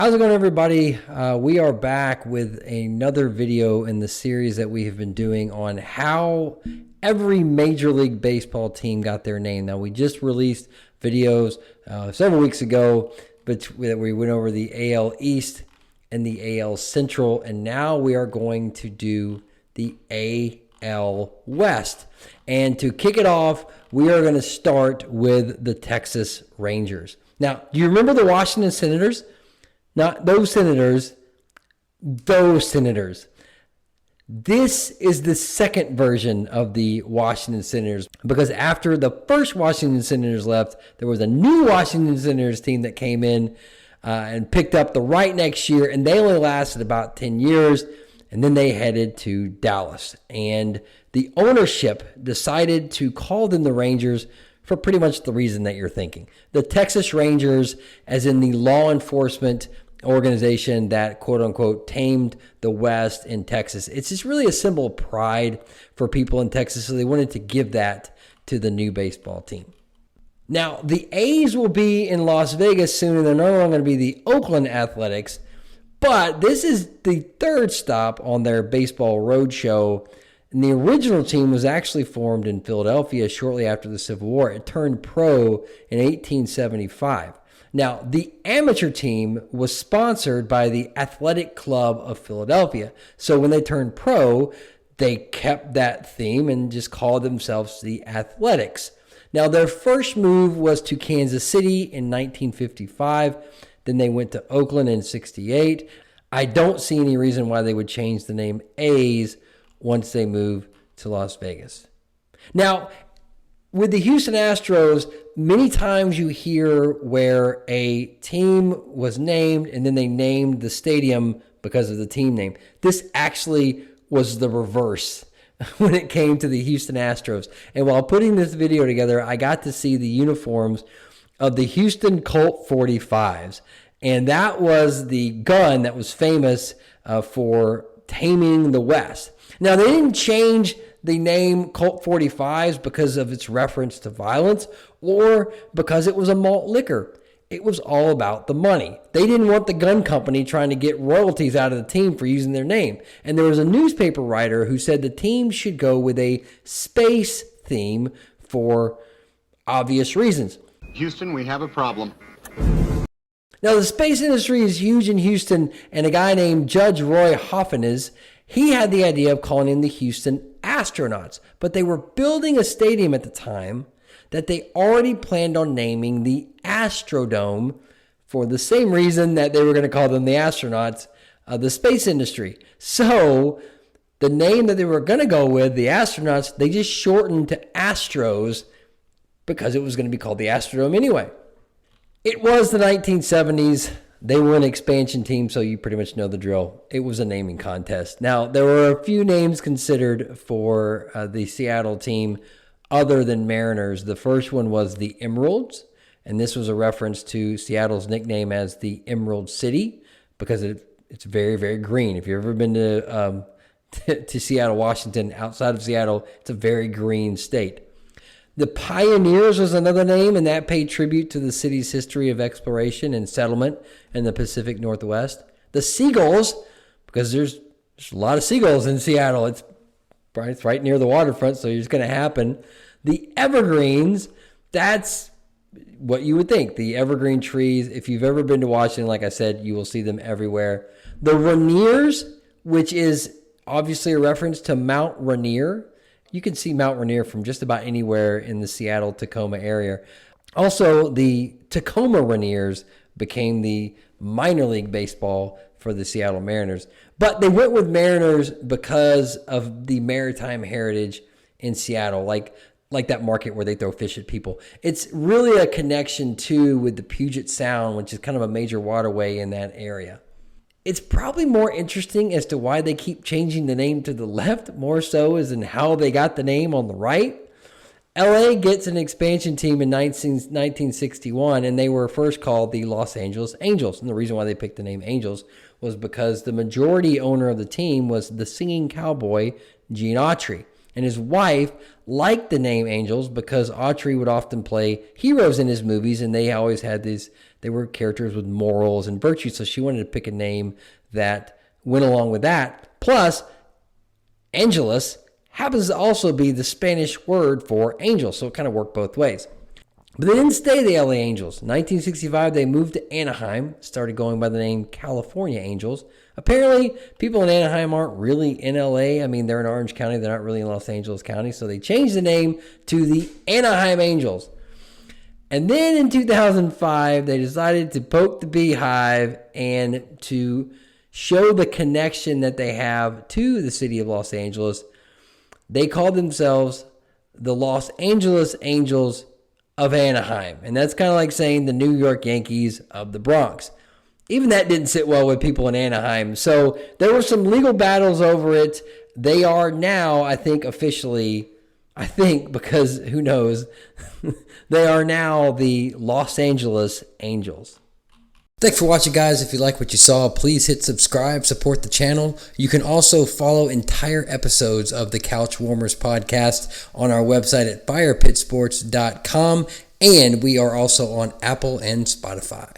How's it going, everybody? We are back with another video in the series that we have been doing on how every Major League Baseball team got their name. Now, we just released videos several weeks ago, but we went over the AL East and the AL Central, and now we are going to do the AL West. And to kick it off, we are going to start with the Texas Rangers. Now, do you remember the Washington Senators? Not those Senators, those Senators. This is the second version of the Washington Senators, because after the first Washington Senators left, there was a new Washington Senators team that came in and picked up the right next year, and they only lasted about 10 years, and then they headed to Dallas. And the ownership decided to call them the Rangers for pretty much the reason that you're thinking. The Texas Rangers, as in the law enforcement organization that quote unquote tamed the West in Texas. It's just really a symbol of pride for people in Texas, so they wanted to give that to the new baseball team. Now, the A's will be in Las Vegas soon, and they're no longer going to be the Oakland Athletics, but this is the third stop on their baseball roadshow. And the original team was actually formed in Philadelphia shortly after the Civil War. It turned pro in 1875. Now, the amateur team was sponsored by the Athletic Club of Philadelphia. So when they turned pro, they kept that theme and just called themselves the Athletics. Now, their first move was to Kansas City in 1955. Then they went to Oakland in 68. I don't see any reason why they would change the name A's once they move to Las Vegas. Now, with the Houston Astros, many times you hear where a team was named and then they named the stadium because of the team name. This actually was the reverse when it came to the Houston Astros. And while putting this video together, I got to see the uniforms of the Houston Colt 45s. And that was the gun that was famous for taming the West. Now, they didn't change the name Colt 45s because of its reference to violence or because it was a malt liquor. It was all about the money. They didn't want the gun company trying to get royalties out of the team for using their name. And there was a newspaper writer who said the team should go with a space theme for obvious reasons. Houston, we have a problem. Now, the space industry is huge in Houston, and a guy named Judge Roy Hoffines, he had the idea of calling in the Houston Astronauts, but they were building a stadium at the time that they already planned on naming the Astrodome for the same reason that they were going to call them the Astronauts, the space industry. So the name that they were going to go with, the Astronauts, they just shortened to Astros because it was going to be called the Astrodome anyway. It was the 1970s. They were an expansion team, so you pretty much know the drill. It was a naming contest. Now, there were a few names considered for the Seattle team other than Mariners. The first one was the Emeralds, and this was a reference to Seattle's nickname as the Emerald City because it's very, very green. If you've ever been to Seattle, Washington, outside of Seattle, it's a very green state. The Pioneers was another name, and that paid tribute to the city's history of exploration and settlement in the Pacific Northwest. The Seagulls, because there's a lot of seagulls in Seattle. It's right near the waterfront, so it's going to happen. The Evergreens, that's what you would think. The evergreen trees, if you've ever been to Washington, like I said, you will see them everywhere. The Rainiers, which is obviously a reference to Mount Rainier. You can see Mount Rainier from just about anywhere in the Seattle-Tacoma area. Also, the Tacoma Rainiers became the minor league baseball for the Seattle Mariners. But they went with Mariners because of the maritime heritage in Seattle, like that market where they throw fish at people. It's really a connection, too, with the Puget Sound, which is kind of a major waterway in that area. It's probably more interesting as to why they keep changing the name to the left, more so as in how they got the name on the right. LA gets an expansion team in 1961, and they were first called the Los Angeles Angels. And the reason why they picked the name Angels was because the majority owner of the team was the singing cowboy, Gene Autry. And his wife liked the name Angels because Autry would often play heroes in his movies, and they always had they were characters with morals and virtues. So she wanted to pick a name that went along with that. Plus, Angelus happens to also be the Spanish word for angel, so it kind of worked both ways. But they didn't stay the LA Angels. In 1965, they moved to Anaheim, started going by the name California Angels. Apparently, people in Anaheim aren't really in LA. I mean, they're in Orange County. They're not really in Los Angeles County. So they changed the name to the Anaheim Angels. And then in 2005, they decided to poke the beehive and to show the connection that they have to the city of Los Angeles. They called themselves the Los Angeles Angels of Anaheim. And that's kind of like saying the New York Yankees of the Bronx. Even that didn't sit well with people in Anaheim. So there were some legal battles over it. They are now, I think, officially, because who knows, they are now the Los Angeles Angels. Thanks for watching, guys. If you like what you saw, please hit subscribe, support the channel. You can also follow entire episodes of the Couch Warmers podcast on our website at firepitsports.com, and we are also on Apple and Spotify.